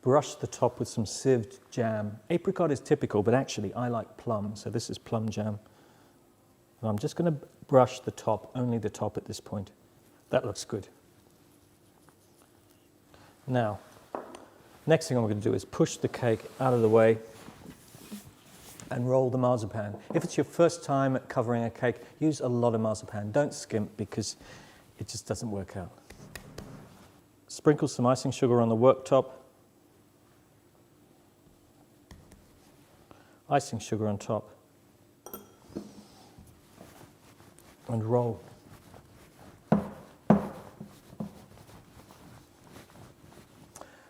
Brush the top with some sieved jam. Apricot is typical, but actually I like plum, so this is plum jam. And I'm just going to brush the top, only the top at this point. That looks good. Now, next thing I'm going to do is push the cake out of the way and roll the marzipan. If it's your first time at covering a cake, use a lot of marzipan. Don't skimp because it just doesn't work out. Sprinkle some icing sugar on the worktop. Icing sugar on top. And roll.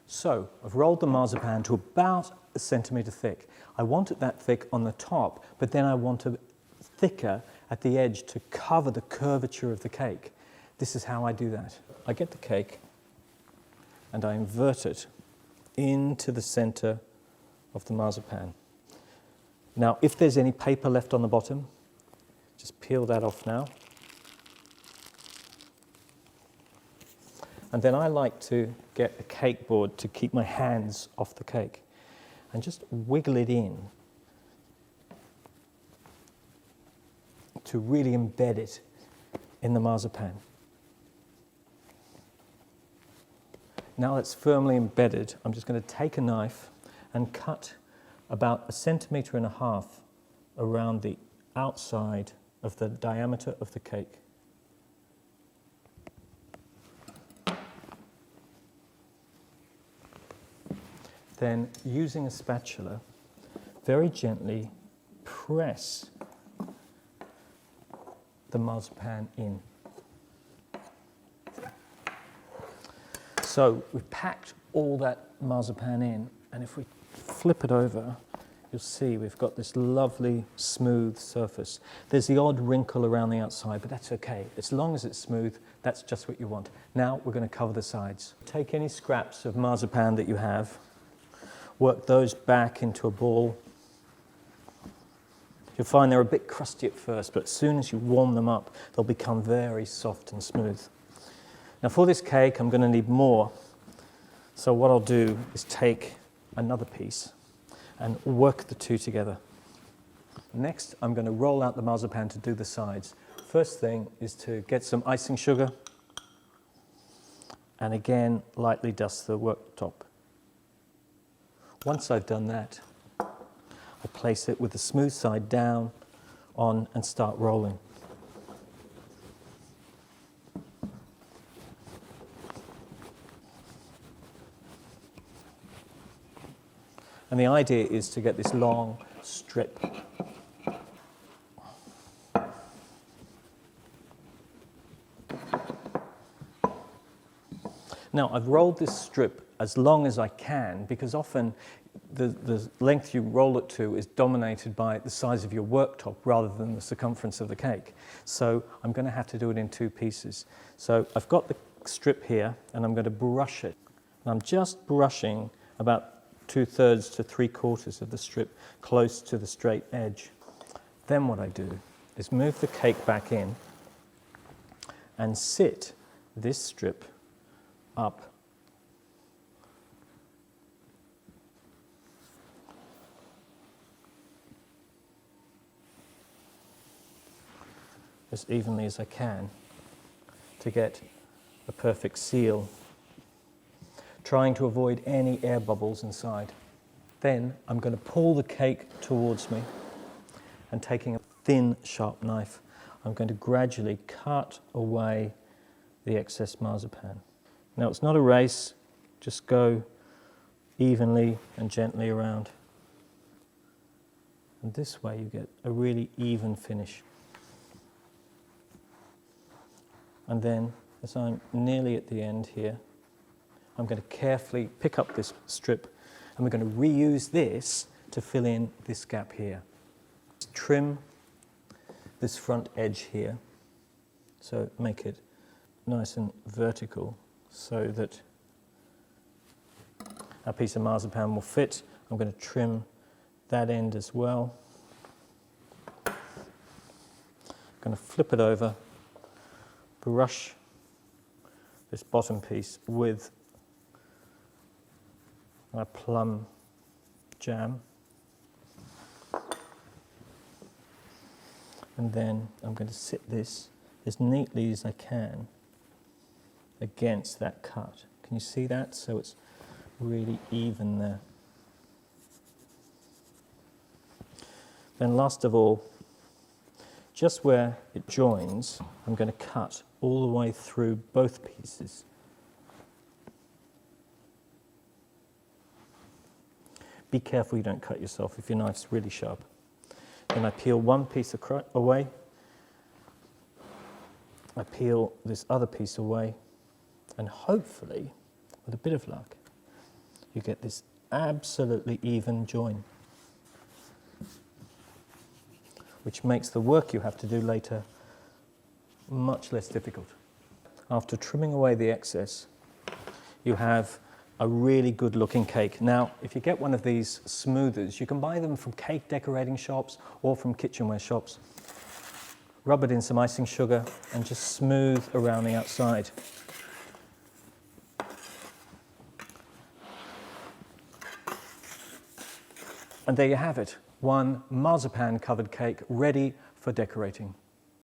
So, I've rolled the marzipan to about a centimetre thick. I want it that thick on the top, but then I want it thicker at the edge to cover the curvature of the cake. This is how I do that. I get the cake and I invert it into the centre of the marzipan. Now, if there's any paper left on the bottom, just peel that off now. And then I like to get a cake board to keep my hands off the cake and just wiggle it in to really embed it in the marzipan. Now it's firmly embedded, I'm just going to take a knife and cut about 1.5 centimetres around the outside of the diameter of the cake. Then, using a spatula, very gently press the marzipan in. So we've packed all that marzipan in, and if we flip it over, you'll see we've got this lovely smooth surface. There's the odd wrinkle around the outside, but that's okay. As long as it's smooth, that's just what you want. Now we're going to cover the sides. Take any scraps of marzipan that you have, work those back into a ball. You'll find they're a bit crusty at first, but as soon as you warm them up, they'll become very soft and smooth. Now for this cake, I'm going to need more. So what I'll do is take another piece and work the two together. Next, I'm going to roll out the marzipan to do the sides. First thing is to get some icing sugar and again, lightly dust the worktop. Once I've done that, I place it with the smooth side down on and start rolling. And the idea is to get this long strip. Now, I've rolled this strip as long as I can because often the length you roll it to is dominated by the size of your worktop rather than the circumference of the cake. So I'm going to have to do it in two pieces. So I've got the strip here and I'm going to brush it. And I'm just brushing about 2/3 to 3/4 of the strip close to the straight edge. Then what I do is move the cake back in and sit this strip up as evenly as I can to get a perfect seal, trying to avoid any air bubbles inside. Then I'm going to pull the cake towards me and taking a thin, sharp knife, I'm going to gradually cut away the excess marzipan. Now it's not a race, just go evenly and gently around. And this way you get a really even finish. And then, as I'm nearly at the end here, I'm going to carefully pick up this strip and we're going to reuse this to fill in this gap here. Trim this front edge here, so make it nice and vertical so that our piece of marzipan will fit. I'm going to trim that end as well. I'm going to flip it over, brush this bottom piece with my plum jam. And then I'm going to sit this as neatly as I can against that cut. Can you see that? So it's really even there. Then last of all, just where it joins, I'm going to cut all the way through both pieces. Be careful you don't cut yourself if your knife's really sharp. Then I peel one piece away. I peel this other piece away, and hopefully, with a bit of luck, you get this absolutely even join, which makes the work you have to do later much less difficult. After trimming away the excess, you have a really good looking cake. Now, if you get one of these smoothers, you can buy them from cake decorating shops or from kitchenware shops. Rub it in some icing sugar and just smooth around the outside. And there you have it, one marzipan covered cake ready for decorating.